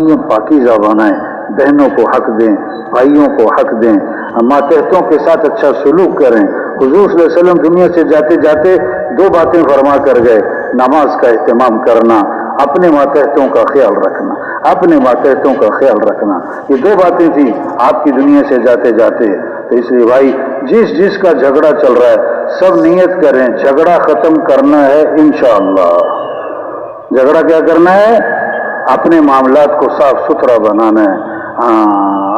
یہ پاکیزہ بنائیں، بہنوں کو حق دیں، بھائیوں کو حق دیں، ماتحتوں کے ساتھ اچھا سلوک کریں۔ حضور صلی اللہ علیہ وسلم دنیا سے جاتے جاتے دو باتیں فرما کر گئے، نماز کا اہتمام کرنا، اپنے ماتحتوں کا خیال رکھنا، اپنے ماتحتوں کا خیال رکھنا۔ یہ دو باتیں تھیں آپ کی دنیا سے جاتے جاتے۔ تو اس لیے بھائی جس کا جھگڑا چل رہا ہے سب نیت کریں جھگڑا ختم کرنا ہے انشاءاللہ۔ جھگڑا کیا کرنا ہے؟ اپنے معاملات کو صاف ستھرا بنانا ہے،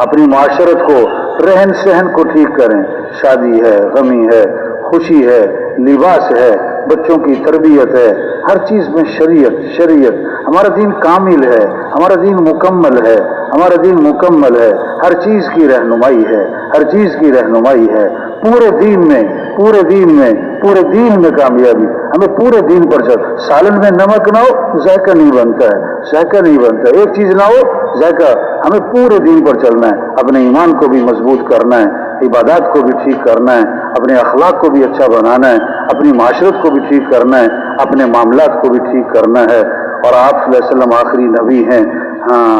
اپنی معاشرت کو، رہن سہن کو ٹھیک کریں۔ شادی ہے، غمی ہے، خوشی ہے، لباس ہے، بچوں کی تربیت ہے، ہر چیز میں شریعت ہمارا دین کامل ہے، ہمارا دین مکمل ہے، ہمارا دین مکمل ہے، ہر چیز کی رہنمائی ہے، ہر چیز کی رہنمائی ہے، پورے دین میں کامیابی۔ ہمیں پورے دین پر چل، سالن میں نمک نہ ہو ذائقہ نہیں بنتا ہے، ایک چیز نہ ہو ذائقہ۔ ہمیں پورے دین پر چلنا ہے، اپنے ایمان کو بھی مضبوط کرنا ہے، عبادات کو بھی ٹھیک کرنا ہے، اپنے اخلاق کو بھی اچھا بنانا ہے، اپنی معاشرت کو بھی ٹھیک کرنا ہے، اپنے معاملات کو بھی ٹھیک کرنا ہے۔ اور آپ صلی اللہ علیہ وسلم آخری نبی ہیں،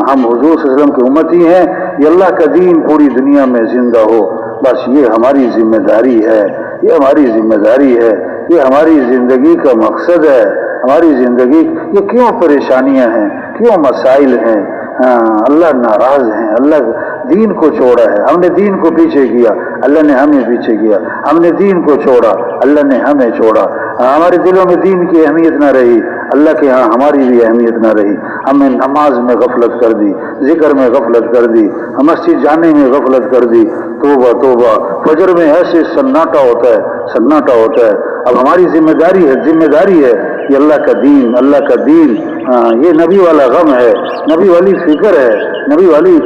ہم حضور صلی اللہ علیہ وسلم کی امتی ہیں، یہ اللہ کا دین پوری دنیا میں زندہ ہو، بس یہ ہماری ذمہ داری ہے، یہ ہماری ذمہ داری ہے، یہ ہماری زندگی کا مقصد ہے۔ ہماری زندگی یہ کیوں پریشانیاں ہیں، کیوں مسائل ہیں؟ اللہ ناراض ہیں، اللہ دین کو چھوڑا ہے، ہم نے دین کو پیچھے کیا، اللہ نے ہمیں پیچھے کیا، ہم نے دین کو چھوڑا، اللہ نے ہمیں چھوڑا، ہمارے دلوں میں دین کی اہمیت نہ رہی، اللہ کے ہاں ہماری بھی اہمیت نہ رہی، ہم نے نماز میں غفلت کر دی، ذکر میں غفلت کر دی، مسجد جانے میں غفلت کر دی، توبہ توبہ، فجر میں ایسے سناٹا ہوتا ہے۔ اب ہماری ذمہ داری ہے یہ اللہ کا دین، یہ نبی والا غم ہے، نبی والی فکر ہے، نبی والی آپ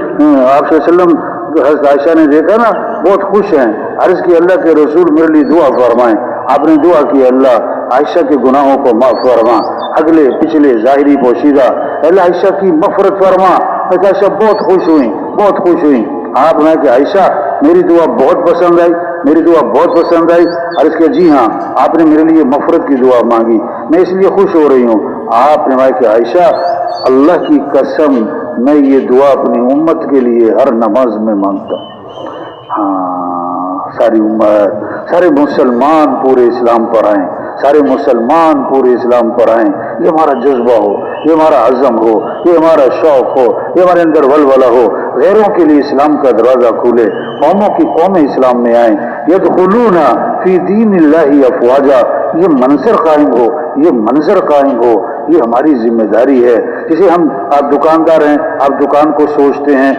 صلی اللہ علیہ وسلم حضرت عائشہ نے دیکھا نا بہت خوش ہیں، عرض کی اللہ کے رسول میرے لیے دعا فرمائیں۔ آپ نے دعا کی اللہ عائشہ کے گناہوں کو معاف فرما، اگلے پچھلے ظاہری پوشیدہ، اللہ عائشہ کی مغفرت فرما۔ عائشہ بہت خوش ہوئی۔ آپ نے کہ عائشہ میری دعا بہت پسند آئی، عرض کہ جی ہاں آپ نے میرے لیے مغفرت کی دعا مانگی، میں اس لیے خوش ہو رہی ہوں۔ آپ نے کہا کہ عائشہ اللہ کی قسم میں یہ دعا اپنی امت کے لیے ہر نماز میں مانگتا ہوں۔ ساری امت، سارے مسلمان پورے اسلام پر آئیں، یہ ہمارا جذبہ ہو، یہ ہمارا عزم ہو، یہ ہمارا شوق ہو، یہ ہمارے اندر ولولہ ہو، غیروں کے لیے اسلام کا دروازہ کھولے، قومیں اسلام میں آئیں، یدخلون فی دین اللہ افواجا، یہ منظر قائم ہو، یہ ہماری ذمہ داری ہے۔ جسے آپ دکاندار ہیں، آپ دکان کو سوچتے ہیں،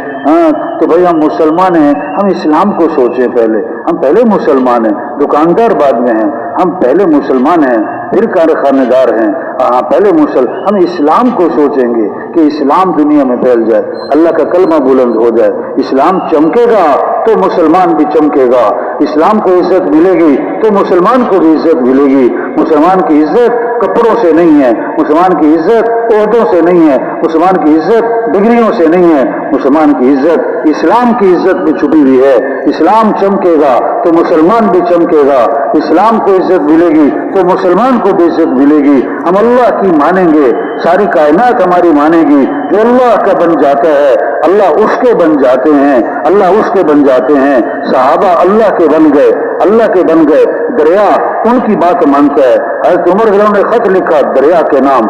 تو بھائی ہم مسلمان ہیں، ہم اسلام کو سوچیں ہم پہلے مسلمان ہیں، دکاندار بعد میں ہیں، ہم پہلے مسلمان ہیں پھر کارخانے دار ہیں، ہم اسلام کو سوچیں گے کہ اسلام دنیا میں پھیل جائے، اللہ کا کلمہ بلند ہو جائے، اسلام چمکے گا تو مسلمان بھی چمکے گا، اسلام کو عزت ملے گی تو مسلمان کو بھی عزت ملے گی۔ مسلمان کی عزت کپڑوں سے نہیں ہے، مسلمان کی عزت عہدوں سے نہیں ہے، مسلمان کی عزت ڈگریوں سے نہیں ہے، مسلمان کی عزت اسلام کی عزت میں چھپی ہوئی ہے۔ اسلام چمکے گا تو مسلمان بھی چمکے گا، اسلام کو عزت ملے گی تو مسلمان کو بھی عزت ملے گی۔ ہم اللہ کی مانیں گے، ساری کائنات ہماری مانے گی، جو اللہ کا بن جاتا ہے اللہ اس کے بن جاتے ہیں، صحابہ اللہ کے بن گئے، دریا ان کی بات مانتا ہے۔ حضرت عمر رضی اللہ عنہ نے خط لکھا دریا کے نام،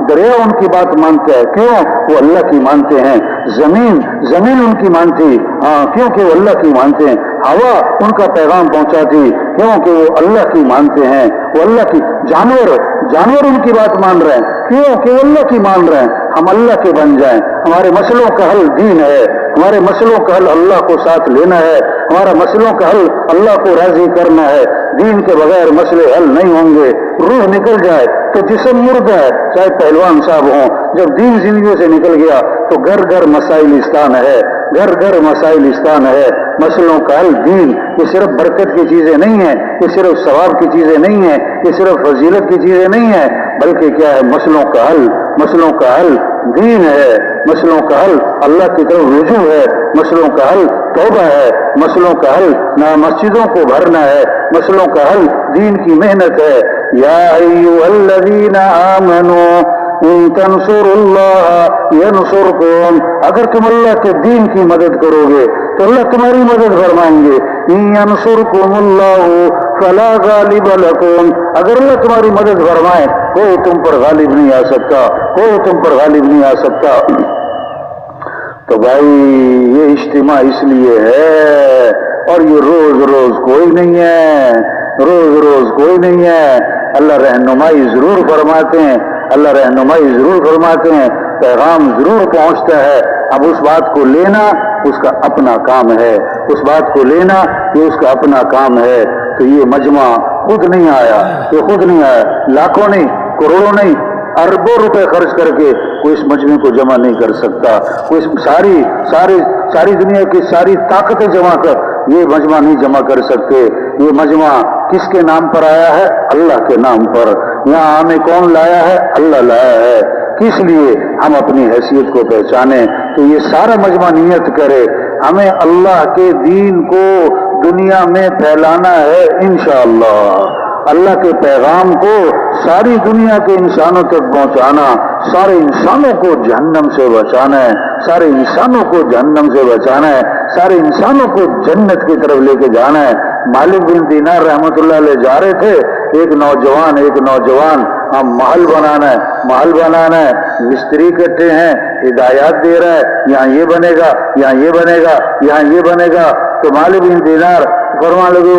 دریا ان کی بات مانتا ہے، کیوں؟ وہ اللہ کی مانتے ہیں۔ زمین ان کی مانتی، کیونکہ وہ اللہ کی مانتے ہیں۔ ہوا ان کا پیغام پہنچاتی، کیونکہ وہ اللہ کی مانتے ہیں، وہ اللہ کی۔ جانور ان کی بات مان رہے ہیں، کیونکہ وہ اللہ کی مان رہے ہیں۔ ہم اللہ کے بن جائیں، ہمارے مسئلوں کا حل دین ہے، ہمارے مسئلوں کا حل اللہ کو ساتھ لینا ہے، ہمارا مسئلوں کا حل اللہ کو راضی کرنا ہے۔ دین کے بغیر مسئلے حل نہیں ہوں گے۔ روح نکل جائے تو جسم مردہ ہے، چاہے پہلوان صاحب ہوں۔ جب دین زندگیوں سے نکل گیا تو گھر مسائلستان ہے، گھر مسائلستان ہے۔ مسئلوں کا حل دین، یہ صرف برکت کی چیزیں نہیں ہیں، یہ صرف ثواب کی چیزیں نہیں ہیں، یہ صرف فضیلت کی چیزیں نہیں ہیں، بلکہ کیا ہے؟ مسئلوں کا حل دین ہے، مسئلوں کا حل اللہ کی طرف رجوع ہے، مسئلوں کا حل توبہ ہے، مسئلوں کا حل نہ مسجدوں کو بھرنا ہے، مسئلوں کا حل دین کی محنت ہے۔ یا ایھا الذین آمنوا ان تنصروا ینصرکم، اگر تم اللہ کے دین کی مدد کرو گے تو اللہ تمہاری مدد فرمائیں گے. ان ینصرکم اللہ فلا غالب لکم، اگر اللہ تمہاری مدد فرمائے کوئی تم پر غالب نہیں آ سکتا، کوئی تم پر غالب نہیں آ سکتا. تو بھائی یہ اجتماع اس لیے ہے، اور یہ روز روز کوئی نہیں ہے، روز روز کوئی نہیں ہے. اللہ رہنمائی ضرور فرماتے ہیں، اللہ رہنمائی ضرور فرماتے ہیں، پیغام ضرور پہنچتا ہے. اب اس بات کو لینا اس کا اپنا کام ہے، اس بات کو لینا یہ اس کا اپنا کام ہے. تو یہ مجمع خود نہیں آیا، یہ خود نہیں آیا، لاکھوں نہیں، کروڑوں نہیں، اربوں روپے خرچ کر کے کوئی اس مجمع کو جمع نہیں کر سکتا. کوئی ساری دنیا کی ساری طاقتیں جمع کر یہ مجمع نہیں جمع کر سکتے. یہ مجمع کس کے نام پر آیا ہے؟ اللہ کے نام پر. یہاں ہمیں کون لایا ہے؟ اللہ لایا ہے. کس لیے؟ ہم اپنی حیثیت کو پہچانیں. تو یہ سارا مجمع نیت کرے ہمیں اللہ کے دین کو دنیا میں پھیلانا ہے انشاءاللہ. اللہ کے پیغام کو ساری دنیا کے انسانوں تک پہنچانا، سارے انسانوں کو جہنم سے بچانا ہے، سارے انسانوں کو جہنم سے بچانا ہے، سارے انسانوں کو جنت کی طرف لے کے جانا ہے. مالک بن دینار رحمت اللہ علیہ جا رہے تھے، ایک نوجوان ہم محل بنانا ہے، مستری کٹھے ہیں، ہدایات دے رہا ہے، یہاں یہ بنے گا، یہاں یہ بنے گا، یہاں یہ بنے گا. تو مالک بن دینار فرما لگے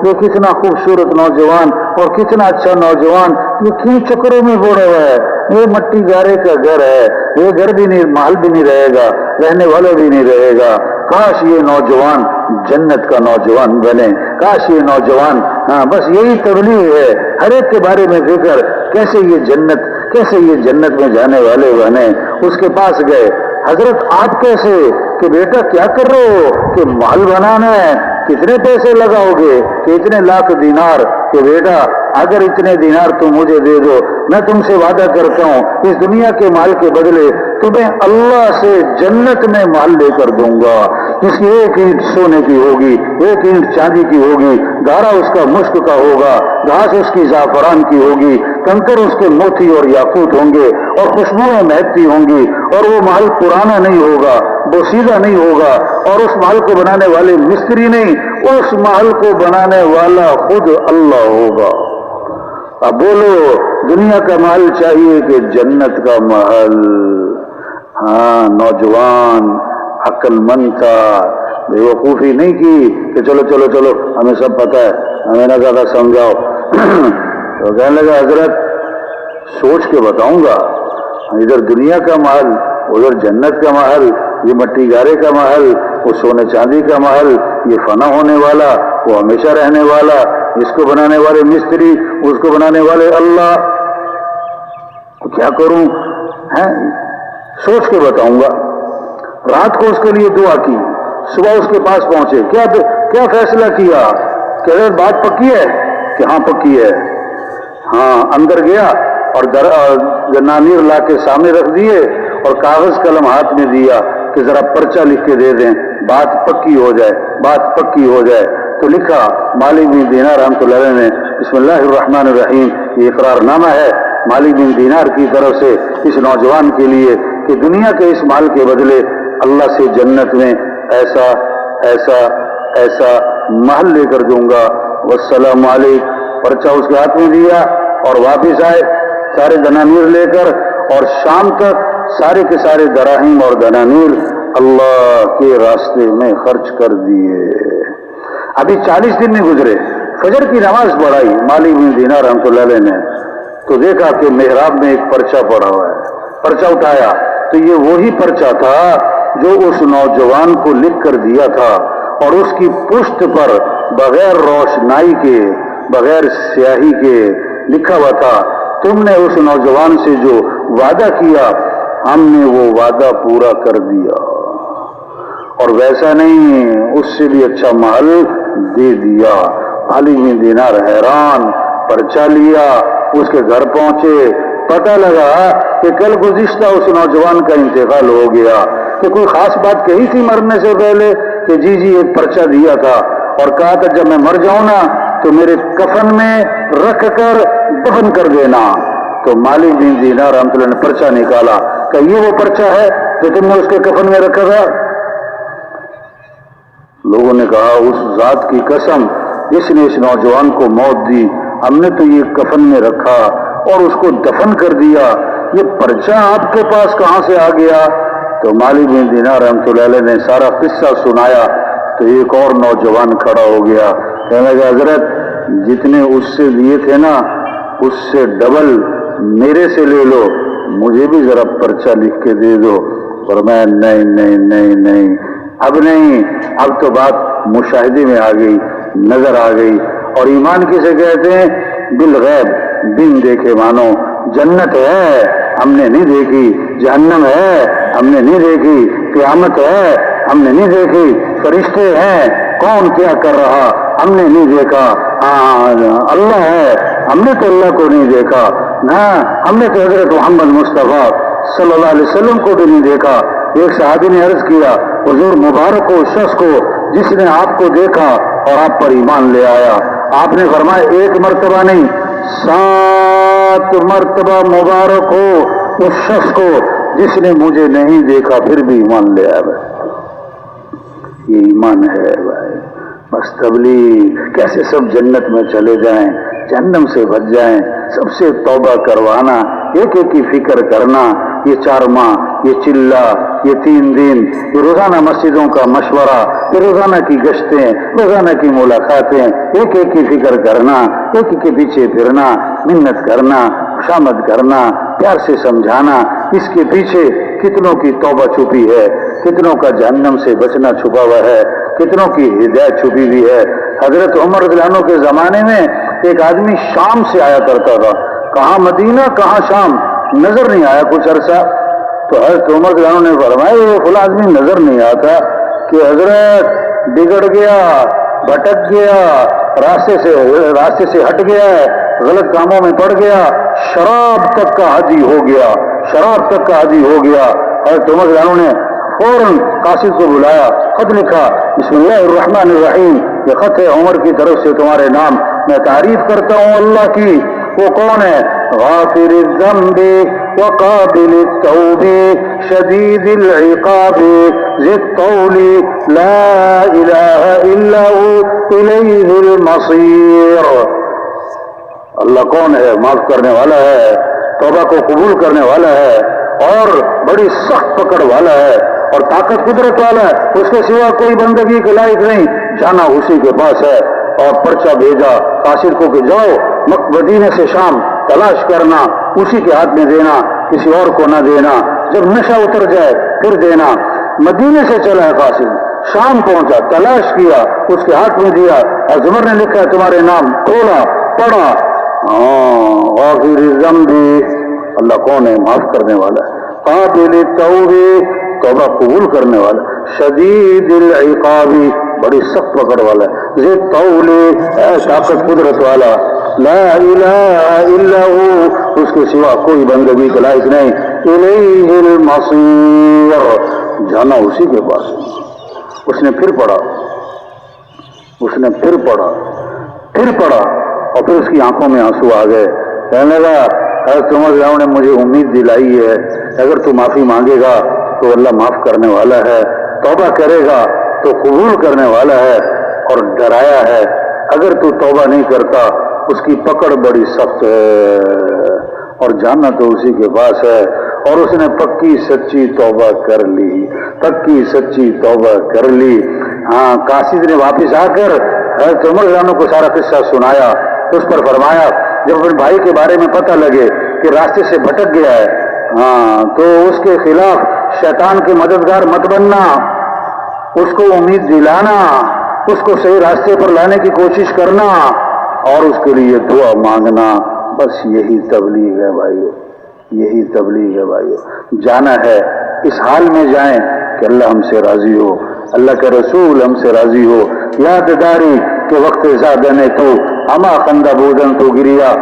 یہ کتنا خوبصورت نوجوان اور کتنا اچھا نوجوان، یہ کیوں چکروں میں پڑا ہوا ہے؟ یہ مٹی گارے کا گھر ہے، یہ گھر بھی نہیں، محل بھی نہیں رہے گا، رہنے والا بھی نہیں رہے گا. کاش یہ نوجوان جنت کا نوجوان بنے، کاش یہ نوجوان. ہاں بس یہی تبلیغ ہے، ہر ایک کے بارے میں فکر، کیسے یہ جنت میں جانے والے بنے. اس کے پاس گئے، حضرت آپ کیسے؟ کہ بیٹا کیا کر رہے ہو؟ کہ محل بنانا ہے. کتنے پیسے لگاؤ گے؟ کہ اتنے لاکھ دینار. کہ بیٹا اگر اتنے دینار تم مجھے دے دو، میں تم سے وعدہ کرتا ہوں اس دنیا کے مال کے بدلے تمہیں اللہ سے جنت میں مال لے کر دوں گا. جس کی ایک اینٹ سونے کی ہوگی، ایک اینٹ چاندی کی ہوگی، گارا اس کا مشک کا ہوگا، گھاس اس کی زعفران کی ہوگی، کنکر اس کے موتی اور یاقوت ہوں گے، اور خوشبوئیں مہکتی ہوں گی. اور وہ محل پرانا نہیں ہوگا، بوسیدہ نہیں ہوگا، اور اس محل کو بنانے والے مستری نہیں، اس محل کو بنانے والا خود اللہ ہوگا. اب بولو دنیا کا محل چاہیے کہ جنت کا محل؟ ہاں نوجوان عقل مند تھا، بے وقوفی نہیں کی کہ چلو چلو چلو ہمیں سب پتہ ہے، ہمیں نہ زیادہ سمجھاؤ. تو کہنے لگا حضرت سوچ کے بتاؤں گا، ادھر دنیا کا محل، ادھر جنت کا محل، یہ مٹی گارے کا محل، وہ سونے چاندی کا محل، یہ فنا ہونے والا، وہ ہمیشہ رہنے والا، اس کو بنانے والے مستری، اس کو بنانے والے اللہ. کیا کروں؟ سوچ کے بتاؤں گا. رات کو اس کے لیے دعا کی، صبح اس کے پاس پہنچے، کیا فیصلہ کیا؟ کہ بات پکی ہے؟ کہ ہاں پکی ہے. ہاں اندر گیا اور دنانیر لا کے سامنے رکھ دیے اور کاغذ قلم ہاتھ میں دیا کہ ذرا پرچہ لکھ کے دے دیں، بات پکی ہو جائے، بات پکی ہو جائے. تو لکھا مالک بن دینار رحمۃ اللہ علیہ نے، بسم اللہ الرحمن الرحیم. یہ اقرار نامہ ہے مالک بن دینار کی طرف سے اس نوجوان کے لیے کہ دنیا کے اس مال کے بدلے اللہ سے جنت میں ایسا ایسا ایسا محل لے کر دوں گا. والسلام علیکم. پرچہ اس کے ہاتھ میں دیا اور واپس آئے سارے دنانیر لے کر، اور شام تک سارے کے سارے دراہیم اور دنانیر اللہ کے راستے میں خرچ کر دیے. ابھی 40 دن نہیں گزرے، فجر کی نماز پڑھائی مالک بن دینار رحمۃ اللہ علیہ نے، تو دیکھا کہ محراب میں ایک پرچہ پڑا ہوا ہے. پرچہ اٹھایا تو یہ وہی پرچہ تھا جو اس نوجوان کو لکھ کر دیا تھا، اور اس کی پشت پر بغیر روشنائی کے، بغیر سیاہی کے لکھا ہوا تھا تم نے اس نوجوان سے جو وعدہ کیا ہم نے وہ وعدہ پورا کر دیا، اور ویسا نہیں اس سے بھی اچھا محل دے دیا. مالک بن دینار حیران، پرچہ لیا، اس کے گھر پہنچے، پتہ لگا کہ کل گزشتہ اس نوجوان کا انتقال ہو گیا. کہ کوئی خاص بات کہی تھی مرنے سے پہلے کہ جی ایک پرچہ دیا تھا اور کہا تھا جب میں مر جاؤں نا تو میرے کفن میں رکھ کر دفن کر دینا. تو مالک بن دینار رحمۃ اللہ نے پرچہ نکالا کہ یہ وہ پرچہ ہے جو تم نے اس کے کفن میں رکھا تھا؟ لوگوں نے کہا اس ذات کی قسم جس نے اس نوجوان کو موت دی، ہم نے تو یہ کفن میں رکھا اور اس کو دفن کر دیا، یہ پرچہ آپ کے پاس کہاں سے آ گیا؟ تو مالک بن دینار رحمۃ اللہ علیہ نے سارا قصہ سنایا تو ایک اور نوجوان کھڑا ہو گیا، کہنے لگا حضرت جتنے اس سے دیے تھے نا اس سے ڈبل میرے سے لے لو، مجھے بھی ذرا پرچہ لکھ کے دے دو۔ فرمایا نہیں نہیں نہیں نہیں، اب نہیں، اب تو بات مشاہدے میں آ گئی، نظر آ گئی۔ اور ایمان کسے کہتے ہیں؟ بالغیب، بن دیکھے مانو۔ جنت ہے ہم نے نہیں دیکھی، جہنم ہے ہم نے نہیں دیکھی، قیامت ہے ہم نے نہیں دیکھی، فرشتے ہیں کون کیا کر رہا ہم نے نہیں دیکھا، اللہ ہے ہم نے تو اللہ کو نہیں دیکھا، نہ ہم نے تو حضرت محمد مصطفیٰ صلی اللہ علیہ وسلم کو بھی نہیں دیکھا۔ ایک صحابی نے عرض کیا حضور مبارک ہو شخص کو جس نے آپ کو دیکھا اور آپ پر ایمان لے آیا۔ آپ نے فرمایا ایک مرتبہ نہیں 7 مرتبہ مبارک ہو اس شخص کو جس نے مجھے نہیں دیکھا پھر بھی ایمان لے آیا۔ یہ ایمان ہے بھائی، بس تبلیغ کیسے سب جنت میں چلے جائیں، جہنم سے بچ جائیں، سب سے توبہ کروانا، ایک ایک کی فکر کرنا، یہ 4 ماہ، یہ چلہ، یہ 3 دن، یہ روزانہ مسجدوں کا مشورہ، یہ روزانہ کی گشتیں، روزانہ کی ملاقاتیں، ایک ایک کی فکر کرنا، ایک ایک کے پیچھے پھرنا، منت کرنا، خوشامد کرنا، پیار سے سمجھانا، اس کے پیچھے کتنوں کی توبہ چھپی ہے، کتنوں کا جہنم سے بچنا چھپا ہوا ہے، کتنوں کی ہدایت چھپی ہوئی ہے۔ حضرت عمر رضی اللہ عنہ کے زمانے میں ایک آدمی شام سے آیا کرتا تھا، کہاں مدینہ کہاں شام، نظر نہیں آیا کچھ عرصہ، تو حضرت عمر رضی اللہ عنہ نے فرمایا یہ فلاں آدمی نظر نہیں آتا کہ حضرت بگڑ گیا، بھٹک گیا، راستے سے ہٹ گیا ہے، غلط کاموں میں پڑ گیا، شراب تک کا عادی ہو گیا، شراب تک کا عادی ہو گیا۔ حضرت عمر رضی اللہ عنہ نے فوراً قاصد کو بلایا، خط لکھا بسم اللہ الرحمن الرحیم، یہ خط ہے عمر کی طرف سے تمہارے نام، میں تعریف کرتا ہوں اللہ کی، وہ کون ہے؟ غافر الذنب وقابل التوب شدید العقاب ذی الطول لا الہ الا هو الیہ المصیر۔ اللہ کون ہے؟ معاف کرنے والا ہے، توبہ کو قبول کرنے والا ہے اور بڑی سخت پکڑ والا ہے اور طاقت قدرت والا ہے، اس کے سوا کوئی بندگی کے لائق نہیں، جانا اسی کے پاس ہے۔ اور پرچہ بھیجا قاصد کو کہ جاؤ مدینے سے شام تلاش کرنا، اسی کے ہاتھ میں دینا، کسی اور کو نہ دینا، جب نشہ اتر جائے پھر دینا۔ مدینے سے چلا ہے قاصد، شام پہنچا، تلاش کیا، اس کے ہاتھ میں دیا، اور زمر نے لکھا ہے تمہارے نام، کھولا پڑھا، غافر الذنب، اللہ کون ہے؟ معاف کرنے والا ہے، قابل التوب، توبہ قبول کرنے والا، شدید العقاب، بڑی سخت پکڑ والا، ذی الطول، طاقت قدرت والا، لا الہ الا ہو، اس کے سوا کوئی بندگی کے لائق نہیں، الیہ المصیر، جانا اسی کے پاس۔ اس نے پھر پڑھا، اور پھر اس کی آنکھوں میں آنسو آ گئے، کہنے لگا حضرت عمر رضی اللہ عنہ نے مجھے امید دلائی ہے اگر تو معافی مانگے گا تو اللہ معاف کرنے والا ہے، توبہ کرے گا تو قبول کرنے والا ہے، اور ڈرایا ہے اگر تو توبہ نہیں کرتا اس کی پکڑ بڑی سخت ہے، اور جانا تو اسی کے پاس ہے۔ اور اس نے پکی سچی توبہ کر لی، پکی سچی توبہ کر لی۔ قاصد نے واپس آ کر حضرت عمر رضی اللہ عنہ کو سارا قصہ سنایا، اس پر فرمایا جب اپنے بھائی کے بارے میں پتہ لگے کہ راستے سے بھٹک گیا ہے تو اس کے خلاف شیطان کے مددگار مت بننا، اس کو امید دلانا، اس کو صحیح راستے پر لانے کی کوشش کرنا اور اس کے لیے دعا مانگنا، بس یہی تبلیغ ہے بھائیو، یہی تبلیغ ہے بھائیو۔ جانا ہے اس حال میں جائیں کہ اللہ ہم سے راضی ہو، اللہ کے رسول ہم سے راضی ہو، یاد داری کہ وقت زادنے تو ہما خندہ بودن تو گریا،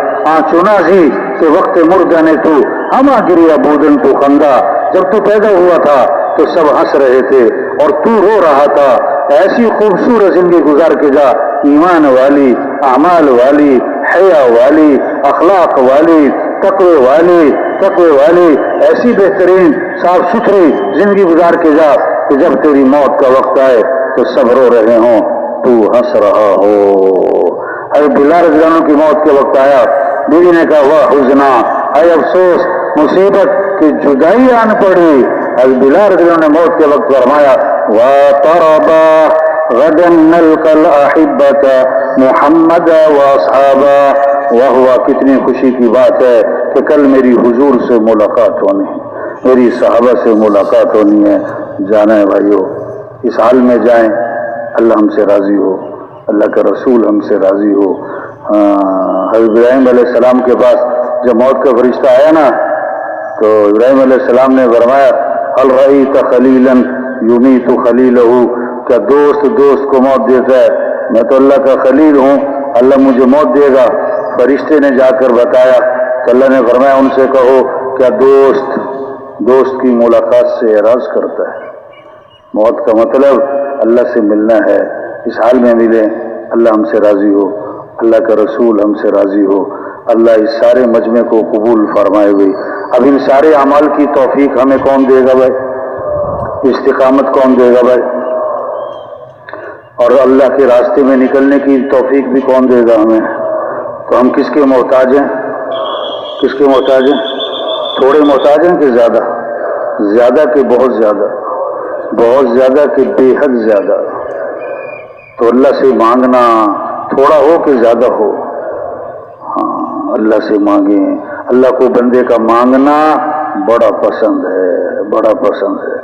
چنا سی کہ وقت مردنے تو ہما گریا بودن تو خندہ، جب تو پیدا ہوا تھا تو سب ہنس رہے تھے اور تو رو رہا تھا، ایسی خوبصورت زندگی گزار کے جا، ایمان والی، اعمال والی، حیا والی، اخلاق والی، تقوی والی ایسی بہترین صاف ستھری زندگی گزار کے جا کہ جب تیری موت کا وقت آئے تو سب رو رہے ہوں، تو ہنس رہا ہو۔ حضرت بلال رضی اللہ عنہ کی موت کے وقت آیا، بیوی نے کہا واہ حزنا، اے افسوس، مصیبت کی جدائی آن پڑی۔ حضرت بلال رضی اللہ عنہ نے موت کے وقت فرمایا وَطَرَبَا غَدًا نَلْقَى الْأَحِبَّةَ محمد وَأَصْحَابَا، واہ واہ کتنی خوشی کی بات ہے کہ کل میری حضور سے ملاقات ہونی ہے، میری صحابہ سے ملاقات ہونی ہے۔ جانا ہے بھائیو، اس حال میں جائیں، اللہ ہم سے راضی ہو، اللہ کا رسول ہم سے راضی ہو۔ حضرت ابراہیم علیہ السلام کے پاس جب موت کا فرشتہ آیا نا تو ابراہیم علیہ السلام نے فرمایا هل رأيت خلیلا یمیت خلیلہ، کیا دوست کو موت دیتا ہے؟ میں تو اللہ کا خلیل ہوں، اللہ مجھے موت دے گا۔ فرشتے نے جا کر بتایا تو اللہ نے فرمایا ان سے کہو کیا دوست کی ملاقات سے اعراض کرتا ہے؟ موت کا مطلب اللہ سے ملنا ہے، اس حال میں ملے، اللہ ہم سے راضی ہو، اللہ کا رسول ہم سے راضی ہو، اللہ اس سارے مجمع کو قبول فرمائے ہوئی۔ اب ان سارے اعمال کی توفیق ہمیں کون دے گا بھائی؟ استقامت کون دے گا بھائی؟ اور اللہ کے راستے میں نکلنے کی توفیق بھی کون دے گا ہمیں؟ تو ہم کس کے محتاج ہیں؟ کس کے محتاج ہیں؟ تھوڑے محتاج ہیں کہ زیادہ کہ بہت زیادہ کہ بے حد زیادہ؟ تو اللہ سے مانگنا تھوڑا ہو کہ زیادہ ہو، ہاں اللہ سے مانگیں۔ اللہ کو بندے کا مانگنا بڑا پسند ہے۔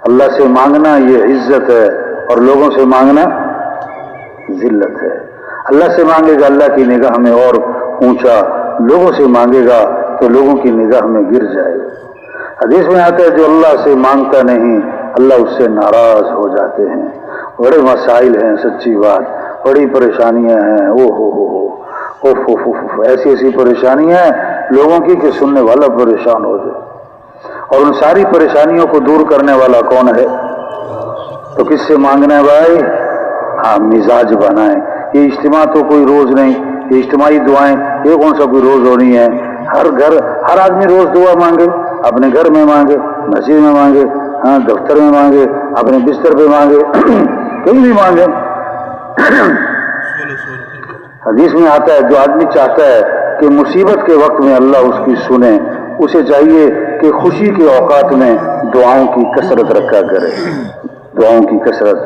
اللہ سے مانگنا یہ عزت ہے اور لوگوں سے مانگنا ذلت ہے۔ اللہ سے مانگے گا اللہ کی نگاہ میں اور اونچا، لوگوں سے مانگے گا تو لوگوں کی نگاہ میں گر جائے گا۔ حدیث میں آتا ہے جو اللہ سے مانگتا نہیں اللہ اس سے ناراض ہو جاتے ہیں۔ بڑے مسائل ہیں، سچی بات، بڑی پریشانیاں ہیں، ایسی پریشانیاں ہیں لوگوں کی کہ سننے والا پریشان ہو جائے۔ اور ان ساری پریشانیوں کو دور کرنے والا کون ہے؟ تو کس سے مانگنا ہے بھائی؟ ہاں مزاج بنائیں۔ یہ اجتماع تو کوئی روز نہیں، یہ اجتماعی دعائیں یہ کون سا کوئی روز ہونی ہے؟ ہر آدمی روز دعا مانگے، اپنے گھر میں مانگے، مسجد میں مانگے، ہاں دفتر میں مانگے، اپنے بستر پہ مانگے، کہیں بھی مانگے۔ حدیث میں آتا ہے جو آدمی چاہتا ہے کہ مصیبت کے وقت میں اللہ اس کی سنے، اسے چاہیے کہ خوشی کے اوقات میں دعاؤں کی کثرت رکھا کرے، دعاؤں کی کثرت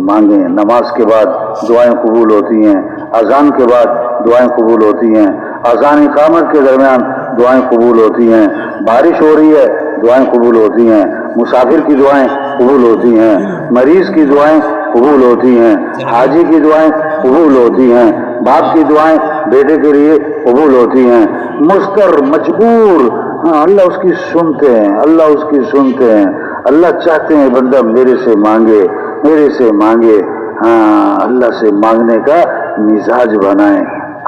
مانگیں۔ نماز کے بعد دعائیں قبول ہوتی ہیں، اذان کے بعد دعائیں قبول ہوتی ہیں، اذان اقامت کے درمیان دعائیں قبول ہوتی ہیں، بارش ہو رہی ہے دعائیں قبول ہوتی ہیں، مسافر کی دعائیں قبول ہوتی ہیں، مریض کی دعائیں قبول ہوتی ہیں، حاجی کی دعائیں قبول ہوتی ہیں، باپ کی دعائیں بیٹے کے لیے قبول ہوتی ہیں، مضطر مجبور، ہاں اللہ اس کی سنتے ہیں، اللہ چاہتے ہیں بندہ میرے سے مانگے، ہاں اللہ سے مانگنے کا مزاج بنائیں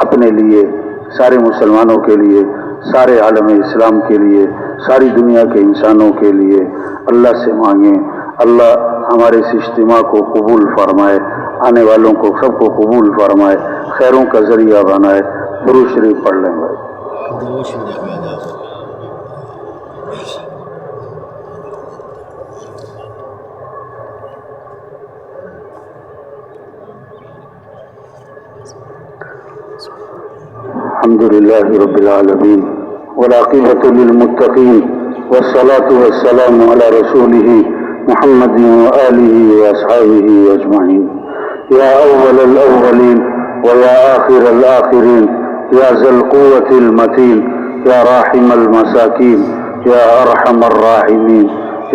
اپنے لیے، سارے مسلمانوں کے لیے، سارے عالم اسلام کے لیے، ساری دنیا کے انسانوں کے لیے اللہ سے مانگیں۔ اللہ ہمارے اس اجتماع کو قبول فرمائے، آنے والوں کو سب کو قبول فرمائے، خیروں کا ذریعہ بنائے۔ درود شریف پڑھ لیں بھائی۔ الحمد للہ رب العالمین والعاقبۃ للمتقین والصلاة والسلام علی رسولہ محمد وآلہ واصحابہ اجمعین۔ یا اول الاولین ویا آخر الآخرین یا ذا القوة المتین یا راحم المساکین یا ارحم الراحمین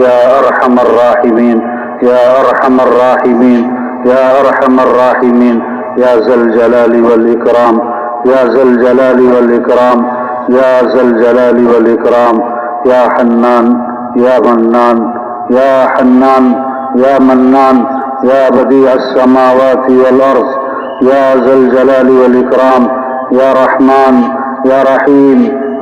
یا ارحم الراحمین یا ارحم الراحمین یا ارحم الراحمین یا ذا الجلال والاکرام یا ذا الجلال والاکرام یا ذا الجلال والاکرام یا حنان یا منان یا حنان یا منان یا بدیع السماوات والارض یا ذا الجلال والاکرام یا رحمان یا رحیم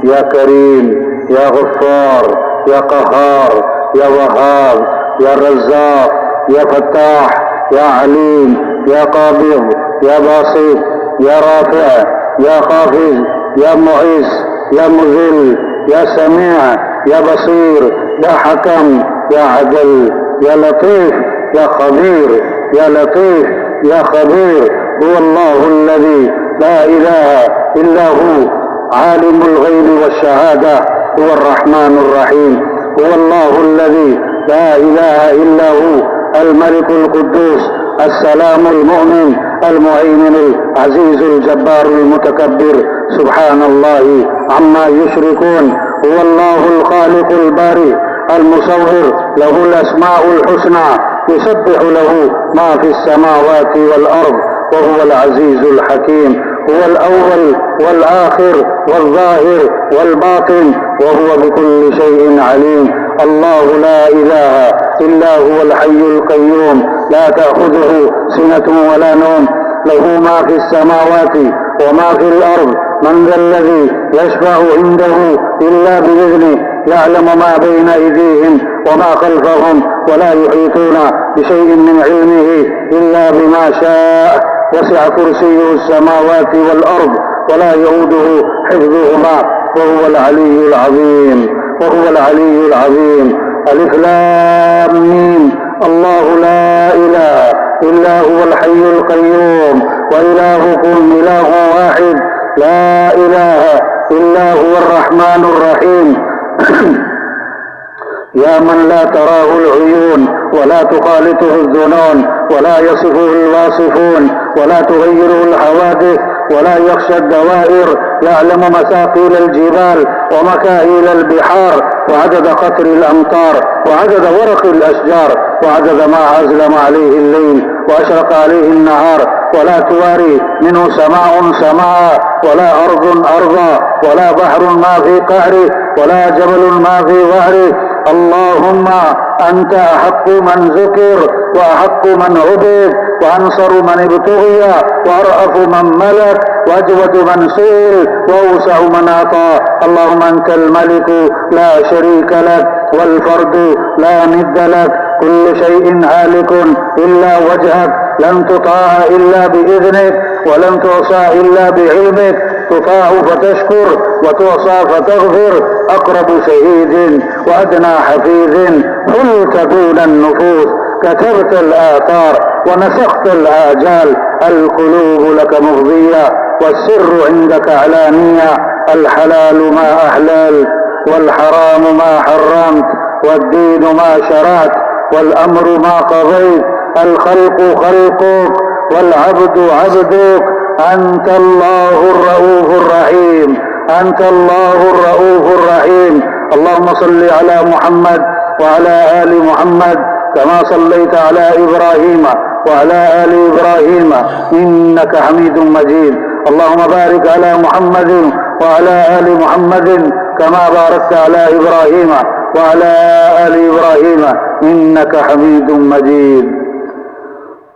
یا کریم یا غفار یا قہار یا وہاب یا رزاق یا فتاح یا علیم یا قابض یا باسط یا رافع یا خافض یا معز يا مذل، يا سميع، يا بصير، يا حكم، يا عدل، يا لطيف، يا خبير، يا لطيف، يا خبير. هو الله الذي لا إله إلا هو، عالم الغيب والشهادة، هو الرحمن الرحيم. هو الله الذي لا إله إلا هو، الملك القدوس السلام المؤمن المهيمن العزيز الجبار المتكبر، سبحان الله عما يشركون. هو الله الخالق البارئ المصور، له الأسماء الحسنى، يسبح له ما في السماوات والأرض، وهو العزيز الحكيم. هو الأول والآخر والظاهر والباطن، وهو بكل شيء عليم. الله لا إله إلا هو الحي القيوم، لا تأخذه سنة ولا نوم، له ما في السماوات وما في الأرض. من ذا الذي يشفع عنده إلا بإذنه، يعلم ما بين أيديهم وما خلفهم، ولا يحيطون بشيء من علمه إلا بما شاء. وسع كرسيه السماوات والأرض، ولا يؤوده حفظهما، وهو العلي العظيم. وهو العلي العظيم. ألف لام ميم. الله لا إله إلا هو الحي القيوم، وإلهكم إله واحد، لا إله إلا هو الرحمن الرحيم. يا من لا تراه العيون، ولا تخالطه الظنون، ولا يصفه الواصفون، ولا تغيره الحوادث، ولا يخشى الدوائر، يعلم مثاقيل الجبال ومكاهيل البحار، وعدد قطر الأمطار، وعدد ورق الأشجار، وعدد ما أظلم عليه الليل وأشرق عليه النهار. ولا تواري منه سماء سماء، ولا أرض أرضا، ولا بحر ما في قعره، ولا جبل ما في ظهره. اللهم أنت أحق من ذكر، وأحق من عبد، وأنصر من ابتغي، وأرأف من ملك، وأجود من سئل، وأوسع من أعطى. اللهم أنت الملك لا شريك لك، والفرد لا ند لك، كل شيء هالك إلا وجهك، لن تطاع إلا بإذنك، ولن تعصى إلا بعلمك، تطاع فتشكر، وتعصى فتغفر، أقرب شهيد وأدنى حفيظ، حلت دون النفوس، كتبت الآثار ونسخت الآجال، القلوب لك مفضية، والسر عندك علانية، الحلال ما أحللت، والحرام ما حرمت، والدين ما شرعت، والأمر ما قضيت، الخلق خلقك، والعبد عبدك. أنت الله الرؤوف الرحيم، أنت الله الرؤوف الرحيم. اللهم صل على محمد وعلى آل محمد كما صليت على إبراهيم وعلى آل إبراهيم إنك حميد مجيد. اللهم بارك على محمد وعلى آل محمد كما باركت على إبراهيم وعلى آل إبراهيم إنك حميد مجيد.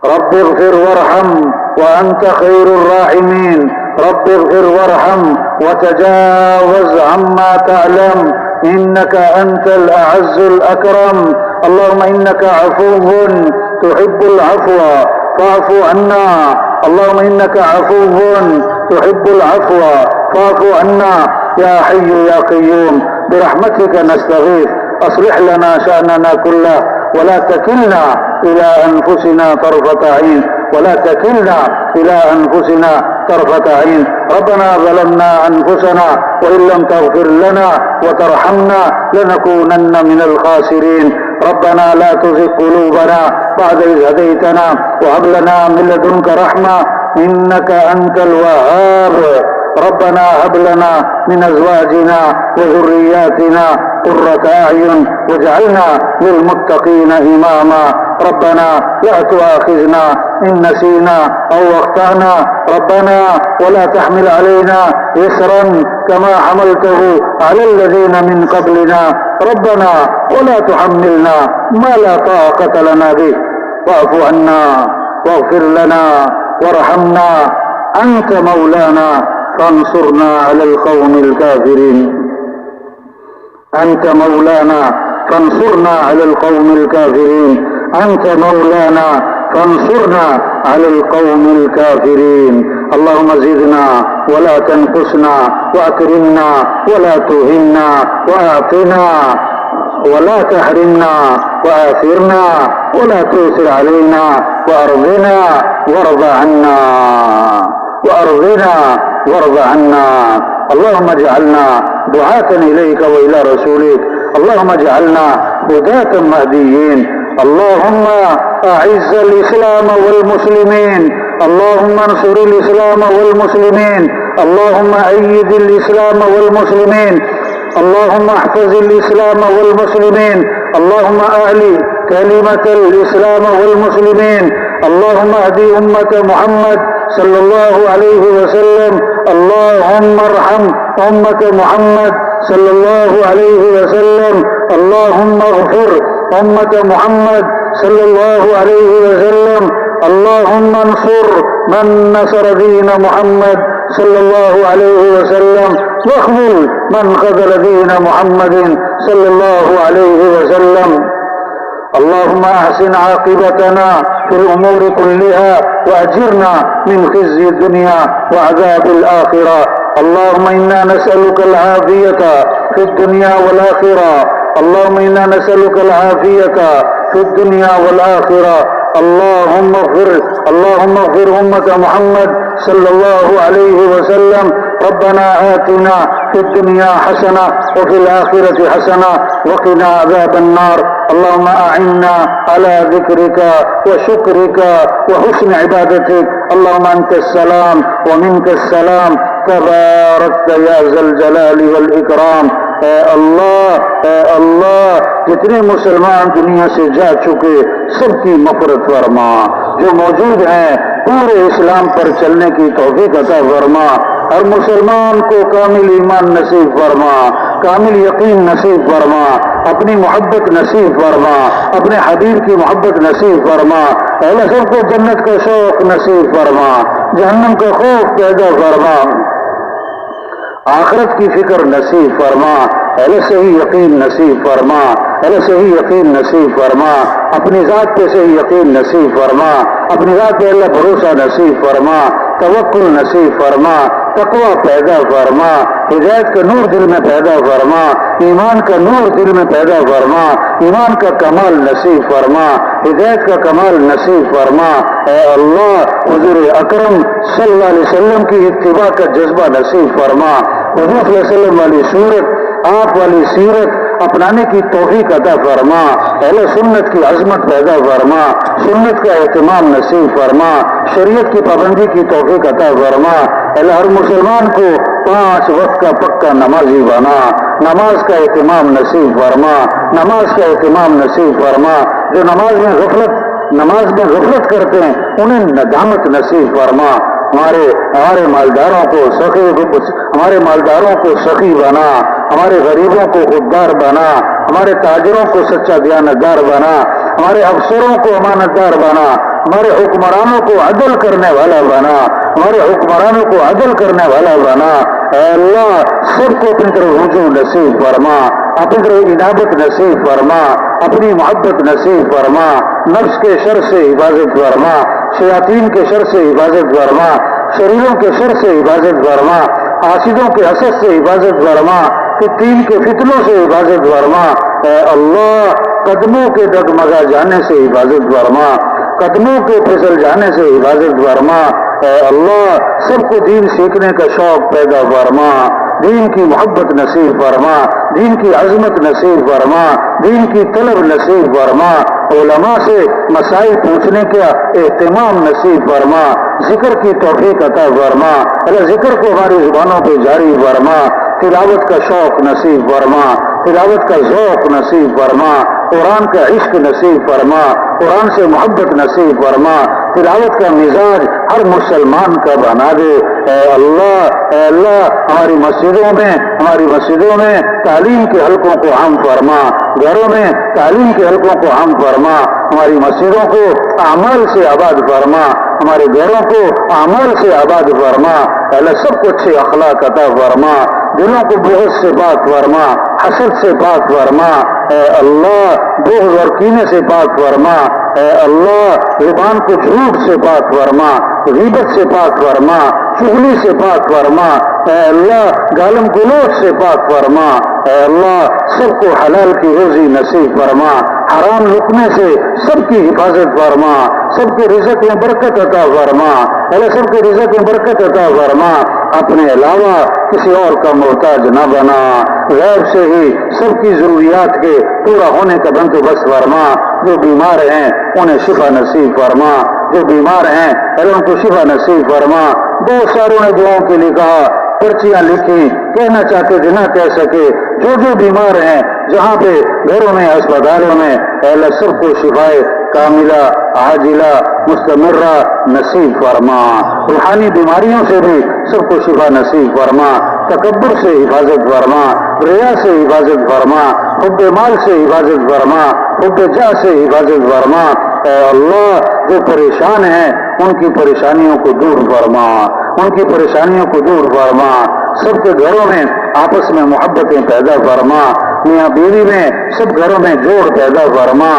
رب اغفر وارحم وأنت خير الراحمين. رب اغفر وارحم وتجاوز عما تعلم، إنك أنت الأعز الأكرم. اللهم إنك عفو تحب العفو فاعف عنا. اللهم إنك عفو تحب العفو فاعف عنا. يا حي يا قيوم برحمتك نستغيث، أصلح لنا شأننا كله، ولا تكلنا إلى أنفسنا طرفة عين، ولا تكلنا إلى أنفسنا طرفة عين. ربنا ظلمنا أنفسنا، وإن لم تغفر لنا وترحمنا لنكونن من الخاسرين. ربنا لا تزغ قلوبنا بعد إذ هديتنا، وهب لنا من لدنك رحمة إنك أنت الوهاب. ربنا هب لنا من أزواجنا وذرياتنا قرة أعين واجعلنا للمتقين إماما. ربنا لا تؤاخذنا إن نسينا أو أخطأنا. ربنا ولا تحمل علينا إصرا كما حملته على الذين من قبلنا. ربنا ولا تحملنا ما لا طاقة لنا به، واعف عنا واغفر لنا وارحمنا. أنت مولانا فانصرنا على القوم الكافرين. أنت مولانا فانصرنا على القوم الكافرين. أنت مولانا فانصرنا على القوم الكافرين. اللهم زدنا ولا تنقصنا وأكرمنا ولا تهنا وأعطنا ولا تحرمنا وآثرنا ولا تؤثر علينا وأرضنا وارض عنا وارض عنا. اللهم اجعلنا دعاة إليك وإلى رسولك. اللهم اجعلنا هداة مهديين. اللهم أعز الإسلام والمسلمين. اللهم انصر الإسلام والمسلمين. اللهم أيد الإسلام والمسلمين. اللهم احفظ الإسلام والمسلمين. اللهم أعلي كلمة الإسلام والمسلمين. اللهم اهدي أمة محمد صلى الله عليه وسلم. اللهم ارحم أمة محمد صلى الله عليه وسلم. اللهم اغفر أمة محمد صلى الله عليه وسلم. اللهم انصر من نصر دين محمد صلى الله عليه وسلم، واخذل من خذل دين محمد صلى الله عليه وسلم. اللهم احسن عاقبتنا في الامور كلها واجرنا من خزي الدنيا وعذاب الاخره. اللهم انا نسالك العافيه في الدنيا والاخره. اللهم انا نسالك العافيه في الدنيا والاخره. اللهم اغفر أمة محمد صلى الله عليه وسلم. ربنا آتنا في الدنيا حسنة وفي الآخرة حسنة وقنا عذاب النار. اللهم أعنا على ذكرك وشكرك وحسن عبادتك. اللهم أنت السلام ومنك السلام، تباركت يا ذا الجلال والإكرام. اے اللہ جتنے مسلمان دنیا سے جا چکے سب کی مغفرت فرما، جو موجود ہیں پورے اسلام پر چلنے کی توفیق عطا فرما. ہر مسلمان کو کامل ایمان نصیب فرما، کامل یقین نصیب فرما، اپنی محبت نصیب فرما، اپنے حبیب کی محبت نصیب فرما. اہل سب کو جنت کا شوق نصیب فرما، جہنم کا خوف پیدا فرما، آخرت کی فکر نصیب فرما. اہل صحیح یقین نصیب فرما، اہل صحیح یقین نصیب فرما. اپنی ذات پہ صحیح یقین نصیب فرما، اپنی ذات پہ اللہ بھروسہ نصیب فرما، توکل نصیب فرما، تقوی پیدا فرما، ہدایت کا نور دل میں پیدا فرما، ایمان کا نور دل میں پیدا فرما، ایمان کا کمال نصیب فرما، ہدایت کا کمال نصیب فرما. اے اللہ حضور اکرم صلی اللہ علیہ وسلم کی اتباع کا جذبہ نصیب فرما. حضور صلی اللہ علیہ وسلم والی صورت، آپ والی سیرت اپنانے کی توفیق عطا فرما. اہل سنت کی عظمت پیدا فرما، سنت کا اہتمام نصیب فرما، شریعت کی پابندی کی توفیق عطا فرما. اہل ہر مسلمان کو 5 وقت کا پکا نمازی بنا، نماز کا اہتمام نصیب فرما، نماز کا اہتمام نصیب فرما. جو نماز میں غفلت کرتے ہیں انہیں ندامت نصیب فرما. ہمارے مالداروں کو سخی بنا، ہمارے غریبوں کو خوددار بنا، ہمارے تاجروں کو سچا دیانتدار بنا، ہمارے افسروں کو امانتدار بنا، ہمارے حکمرانوں کو عدل کرنے والا بنا، ہمارے حکمرانوں کو عدل کرنے والا بنا. اے اللہ سب کو اپنی طرف رجوع نصیب فرما، اپنی طرف انابت نصیب فرما، اپنی محبت نصیب فرما. نفس کے شر سے حفاظت فرما، شیاطین کے شر سے حفاظت فرما، شریروں کے شر سے حفاظت فرما، حاسدوں کے حسد سے حفاظت فرما، فتین کے فتنوں سے حفاظت فرما. اے اللہ قدموں کے ڈگمگا جانے سے حفاظت فرما، قدموں کے پھسل جانے سے حفاظت فرما. اے اللہ سب کو دین سیکھنے کا شوق پیدا فرما، دین کی محبت نصیب فرما، دین کی عظمت نصیب فرما، دین کی طلب نصیب فرما. علماء سے مسائل پوچھنے کا اہتمام نصیب فرما، ذکر کی توفیق عطا فرما. اللہ ذکر کو ہماری زبانوں پہ جاری فرما، تلاوت کا شوق نصیب فرما، تلاوت کا ذوق نصیب فرما، قرآن کا عشق نصیب فرما، قرآن سے محبت نصیب فرما. تلاوت کا مزاج ہر مسلمان کا بنا دے. اے اللہ ہماری مسجدوں میں تعلیم کے حلقوں کو عام فرما، گھروں میں تعلیم کے حلقوں کو عام فرما. ہماری مسجدوں کو اعمال سے آباد فرما، ہمارے گھروں کو اعمال سے آباد فرما. اللہ سب کو اچھے اخلاق عطا فرما، دلوں کو بغض سے پاک فرما، حسد سے پاک فرما، اے اللہ بغض اور کینے سے پاک فرما، اے اللہ زبان کو جھوٹ سے پاک فرما، غیبت سے پاک فرما، چغلی سے پاک فرما، اے اللہ گالم گلوچ سے پاک فرما، اے اللہ سب کو حلال کی روزی نصیب فرما، حرام لقمے سے سب کی حفاظت فرما، سب کے رزق میں برکت عطا فرما، اللہ سب کے رزق میں برکت عطا فرما، اپنے علاوہ کسی اور کا محتاج نہ بنا، غیب سے ہی سب کی ضروریات کے پورا ہونے کا بندوبست فرما، جو بیمار ہیں انہیں شفا نصیب فرما، جو بیمار ہیں اللہ ان کو شفا نصیب فرما۔ بہت ساروں نے دعاؤں کے لیے کہا، پرچیاں لکھی، کہنا چاہتے تھے نہ کہہ سکے، جو بیمار ہیں جہاں پہ گھروں میں اسپتالوں میں اللہ سب کو شفائے کاملہ عاجلہ مستمرہ نصیب فرما، روحانی بیماریوں سے بھی سب کو شفا نصیب فرما، تکبر سے حفاظت فرما، ریا سے حفاظت فرما، حب مال سے حفاظت فرما، حب جاہ سے حفاظت فرما، اے اللہ جو پریشان ہیں ان کی پریشانیوں کو دور فرما، ان کی پریشانیوں کو دور فرما، سب کے گھروں میں آپس میں محبتیں پیدا فرما، میاں بیوی میں سب گھروں میں جوڑ پیدا فرما،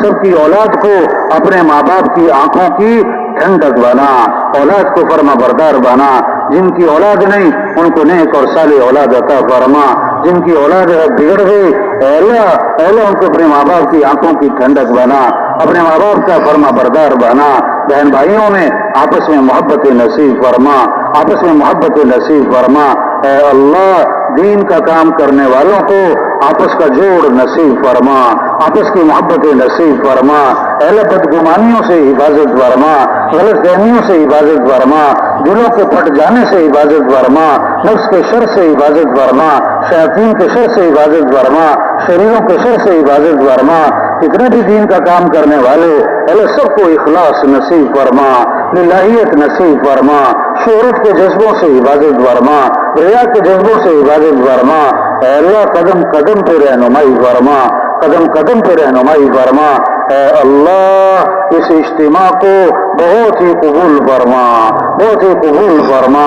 سب کی اولاد کو اپنے ماں باپ کی آنکھوں کی ٹھنڈک بنا، اولاد کو فرما بردار بنا، جن کی اولاد نہیں ان کو نیک اور صالح اولاد عطا فرما، جن کی اولاد بگڑ گئی اے اللہ ان کو اپنے ماں باپ کی آنکھوں کی ٹھنڈک بنا، اپنے ماں باپ کا فرما بردار بنا، بہن بھائیوں میں آپس میں محبت نصیب فرما، آپس میں محبت نصیب فرما، اے اللہ دین کا کام کرنے والوں کو آپس کا جوڑ نصیب فرما، آپس کی محبت نصیب فرما، اے اللہ بدگمانیوں سے حفاظت فرما، غلط فہمیوں سے حفاظت فرما، دلوں کے پھٹ جانے سے حفاظت فرما، نفس کے شر سے حفاظت فرما، شیاطین کے شر سے حفاظت فرما، شریروں کے شر سے حفاظت فرما، جتنے بھی دین کا کام کرنے والے اللہ سب کو اخلاص نصیب فرما، للہیت نصیب فرما، شہرت کے جذبوں سے حفاظت فرما، ریا کے جذبوں سے حفاظت فرما، اے اللہ قدم قدم پہ رہنمائی فرما، قدم قدم پہ رہنمائی فرما، اے اللہ اس اجتماع کو بہت ہی قبول فرما، بہت ہی قبول فرما،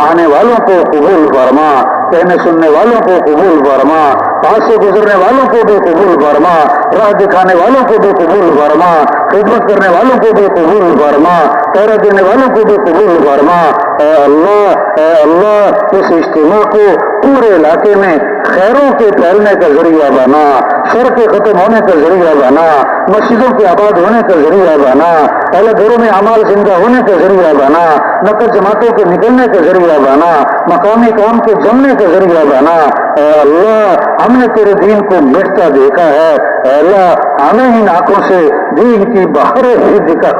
آنے والوں کو قبول فرما، کہنے سننے والوں کو قبول فرما، پاس سے گزرنے والوں کو بھی قبول فرما، راہ دکھانے والوں کو بھی قبول فرما، خدمت کرنے والوں کو بھی قبول فرما، پہرا دینے والوں کو بھی قبول فرما، اے اللہ اس اجتماع کو پورے علاقے میں خیروں کے پھیلنے کا ذریعہ بنا، شر کے ختم ہونے کا ذریعہ بنا، مسجدوں کے آباد ہونے کا ذریعہ بنا، اہل گھروں میں اعمال زندہ ہونے کا ذریعہ بنا، نقل جماعتوں کے نکلنے کا ذریعہ بنا، مقامی کام کے جمنے کا ذریعہ بنا، اے اللہ ہم نے تیرے دین کو مٹتا دیکھا ہے، اے اللہ ہمیں ان آنکھوں سے دین کی بہاریں بھی دکھا،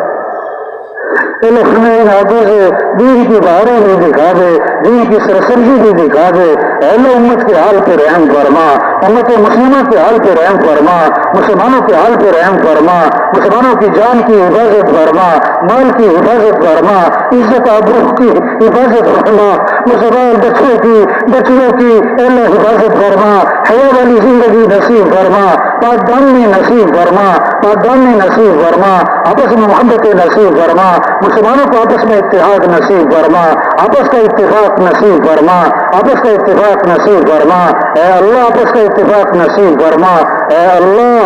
ان آنکھوں سے دین کی بہاریں بھی دکھا دے، دین کی سرسبزی بھی دکھا دے، اے اللہ امت کے حال پہ رحم فرما، امت مسلمہ کے حال پہ رحم فرما، مسلمانوں کے حال پہ رحم فرما، مسلمانوں کی جان کی حفاظت فرما، مال کی حفاظت فرما، عزت آبرو کی حفاظت فرما، مسلمان بچوں کی اللہ حفاظت فرما، حیا والی زندگی نصیب فرما، پاکدامنی نصیب فرما، پاکدامنی نصیب فرما، آپس میں محبت نصیب فرما، مسلمانوں کو آپس میں اتحاد نصیب فرما، آپس کا اتفاق نصیب فرما، آپس کا اتفاق نصیب فرما، اے اللہ آپس کا اتفاق نصیب فرما، اے اللہ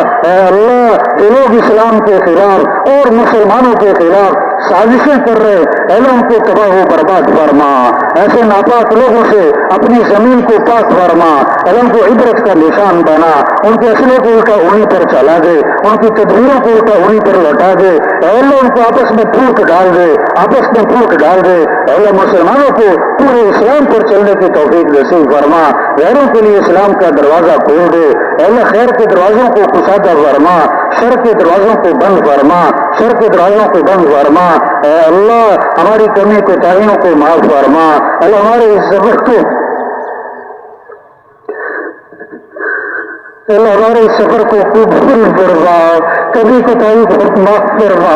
جو لوگ اسلام کے خلاف اور مسلمانوں کے خلاف سازشیں کر رہے اللہ ان کو تباہ و برباد فرما، ایسے ناپاک لوگوں سے اپنی زمین کو پاک فرما، اللہ ان کو عبرت کا نشان بنا، ان کے اسلحے کو الٹا انہیں پر چلا دے، ان کی تدبیروں کو الٹا انہیں پر لوٹا دے، اللہ ان کو آپس میں پھوٹ ڈال دے، آپس میں پھوٹ ڈال دے، اللہ مسلمانوں کو پورے اسلام پر چلنے کی توفیق نصیب فرما، غیروں کے لیے اسلام کا دروازہ کھول دے، اللہ خیر کے دروازوں کو کشادہ فرما، شر کے دروازوں کو بند فرما، شر کے دروازوں کو بند فرما، اے اللہ ہماری کمی کوتاہیوں کو معاف فرما، اللہ ہمارے اس سفر کو اللہ ہمارے اس سفر کو قبول فرما، کبھی کوتاہی کو معاف فرما،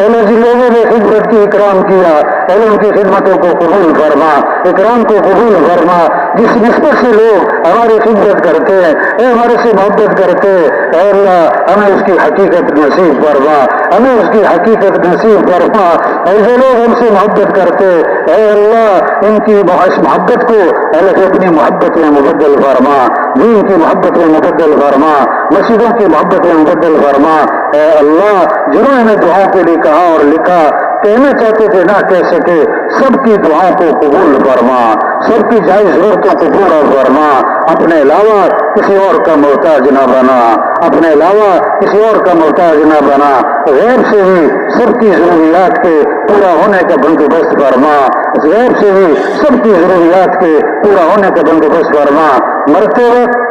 اللہ جن لوگوں نے خدمت کی اکرام کیا اللہ ان کی خدمتوں کو قبول فرما، اکرام کو قبول فرما، جس نسبت سے لوگ ہماری خدمت کرتے ہیں اے ہمارے سے محبت کرتے اے اللہ ہمیں اس کی حقیقت نصیب فرما، ہمیں اس کی حقیقت نصیب فرما، ایسے لوگ ہم سے محبت کرتے اے اللہ ان کی محبت کو اللہ سے اپنی محبت میں مبدل فرما، دین کی محبت میں مبدل فرما، مسجدوں کی محبت میں مبدل فرما، اے اللہ جنہوں نے دعاؤں کے لیے کہا اور لکھا کہنا چاہتے تھے نہ کہہ سکے سب کی دعاؤں کو قبول فرما، سب کی جائز ضرورتوں کو پورا فرما، اپنے علاوہ کسی اور کا محتاج نہ بنا، اپنے علاوہ کسی اور کا محتاج نہ بنا، غیر سے ہی سب کی ضروریات کے پورا ہونے کا بندوبست فرما، غیر سے ہی سب کی ضروریات کے پورا ہونے کا بندوبست فرما، مرتے وقت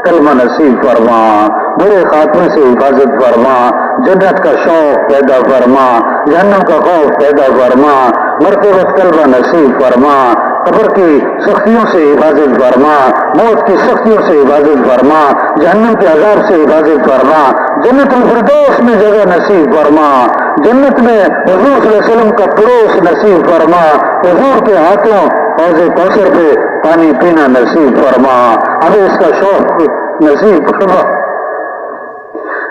کلمہ نصیب فرما، برے خاتمے سے حفاظت فرما، جنت کا شوق پیدا فرما، جہنم کا خوف پیدا فرما، مرتے وقت کلمہ نصیب فرما، قبر کی سختیوں سے حفاظت فرما، موت کی سختیوں سے حفاظت فرما، جہنم کے عذاب سے حفاظت فرما، جنت الفردوس میں جگہ نصیب فرما، جنت میں حضور صلی اللہ علیہ وسلم کا پڑوس نصیب فرما، حضور کے ہاتھوں حوض کوثر پہ پانی پینا نصیب فرما، ہمیں اس کا شوق نصیب فرما،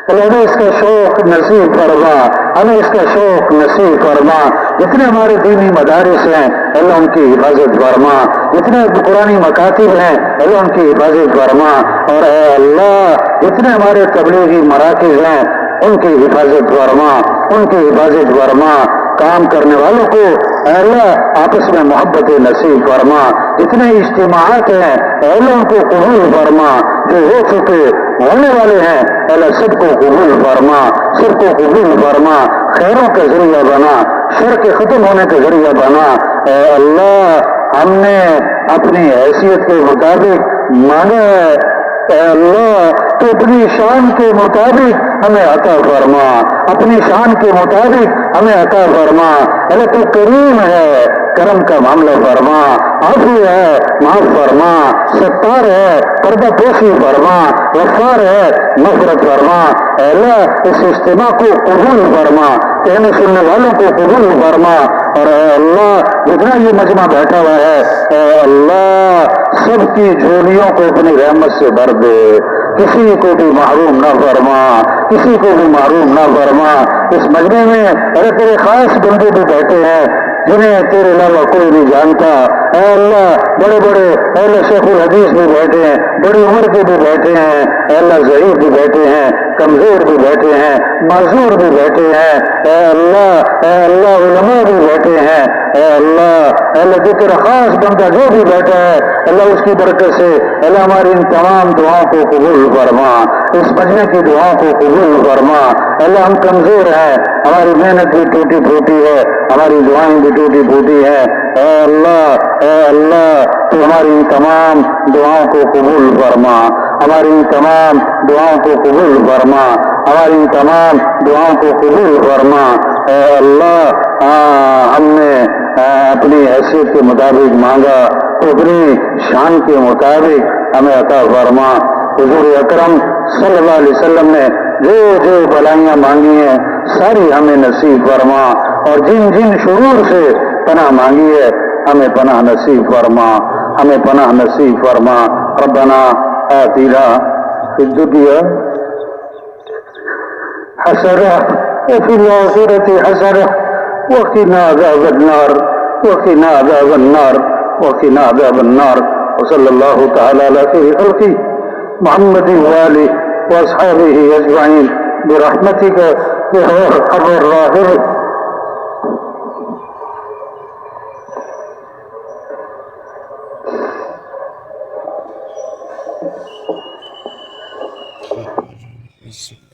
ہمیں اس کا شوق نصیب فرما، ہمیں اس کا شوق نصیب فرما، جتنے ہمارے دینی مدارس ہیں اللہ ان کی حفاظت فرما، جتنے قرآنی مکاتب ہیں اللہ ان کی حفاظت فرما، اور اے اللہ جتنے ہمارے تبلیغی مراکز ہیں ان کی حفاظت فرما، ان کی حفاظت فرما، کام کرنے والوں کو اے اللہ آپس میں محبت نصیب فرما، جتنے اجتماعات ہیں اے اللہ ان کو قبول فرما، جو ہو چکے ہونے والے ہیں اے اللہ سب کو قبول فرما، سب کو قبول فرما، خیروں کا ذریعہ بنا، شر کے ختم ہونے کا ذریعہ بنا، اے اللہ ہم نے اپنی حیثیت کے مطابق مانا ہے، اے اللہ تو اپنی شان کے مطابق ہمیں عطا فرما، اپنی شان کے مطابق ہمیں عطا فرما، اللہ تو کریم ہے کرم کا معاملہ فرما، عفو ہے معاف فرما، ستار ہے پردہ پوشی فرما، غفار ہے مغفرت فرما، اے اللہ اس اجتماع کو قبول فرما، کہنے سننے والوں کو قبول فرما، اور اے اللہ جتنا یہ مجمع بیٹھا ہوا ہے اے اللہ سب کی جھولیوں کو اپنی رحمت سے بھر دے، کسی کو بھی محروم نہ فرما، کسی کو بھی محروم نہ فرما، اس مجمع میں ارے تیرے خاص بندے بھی بیٹھے ہیں جنہیں تیرے علاوہ کوئی نہیں جانتا، اے اللہ بڑے بڑے اے اللہ شیخ الحدیث بھی بیٹھے ہیں، بڑی عمر کے بھی بیٹھے ہیں، اے اللہ ضعیف بھی بیٹھے ہیں، کمزور بھی بیٹھے ہیں، معذور بھی بیٹھے ہیں، اے اللہ علماء بھی بیٹھے ہیں، اے اللہ جو تیرا خاص بندہ جو بھی بیٹھا ہے اللہ اس کی برکت سے اللہ ہماری ان تمام دعاؤں کو قبول فرما، اس مجمع کی دعاؤں کو قبول فرما، اللہ ہم کمزور ہیں، ہماری محنت بھی ٹوٹی پھوٹی ہے، ہماری دعائیں بھی ٹوٹی پھوٹی ہے، اے اللہ تو ہماری ان تمام دعاؤں کو قبول فرما، ہماری ان تمام دعاؤں کو قبول فرما، ہماری ان تمام دعاؤں کو قبول فرما، اے اللہ ہم نے اپنی حیثیت کے مطابق مانگا تو اپنی شان کے مطابق ہمیں عطا فرما، حضور اکرم صلی اللہ علیہ وسلم نے جو جو بلائیاں مانگی ہیں ساری ہمیں نصیب فرما، اور جن جن شرور سے پناہ مانگی ہے ہمیں پناہ نصیب فرما، ہمیں پناہ نصیب فرما، ربنا آتنا فی الدنیا حسنہ وفی الآخرة حسنہ وقنا عذاب النار وقنا عذاب النار وقنا عذاب النار وصلی اللہ تعالی علی خیر خلقہ محمد وآلہ واصحابہ اجمعین برحمتک یا ارحم الراحمین۔ Yes.